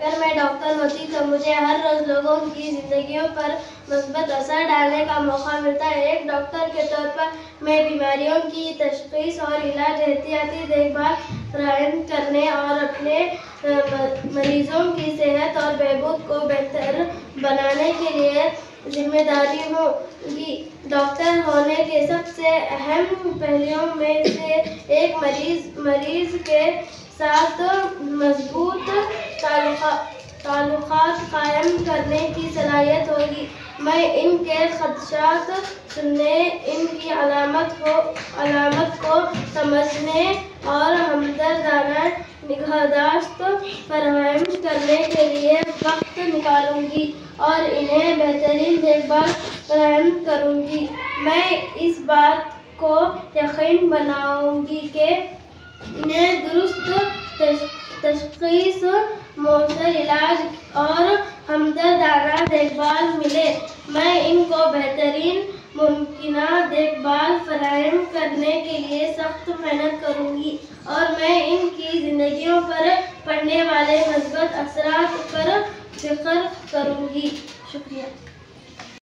اگر میں ڈاکٹر ہوتی تو مجھے ہر روز لوگوں کی زندگیوں پر مثبت اثر ڈالنے کا موقع ملتا ہے۔ ایک ڈاکٹر کے طور پر میں بیماریوں کی تشخیص اور علاج، احتیاطی دیکھ بھال فراہم کرنے اور اپنے مریضوں کی صحت اور بہبود کو بہتر بنانے کے لیے ذمہ داری ہوگی۔ ڈاکٹر ہونے کے سب سے اہم پہلوؤں میں سے ایک مریض کے ساتھ مضبوط تعلقات قائم کرنے کی صلاحیت ہوگی۔ میں ان کے خدشات سننے، ان کی علامات کو سمجھنے اور ہمدردانہ نگہداشت فراہم کرنے کے لیے وقت نکالوں گی اور انہیں بہترین دیکھ بھال فراہم کروں گی۔ میں اس بات کو یقینی بناؤں گی کہ انہیں درست تشخیص، مؤثر علاج اور ہمدردانہ دیکھ بھال ملے۔ میں ان کو بہترین ممکنہ دیکھ بھال فراہم کرنے کے لیے سخت محنت کروں گی اور میں ان کی زندگیوں پر پڑنے والے مثبت اثرات پر فخر کروں گی۔ شکریہ۔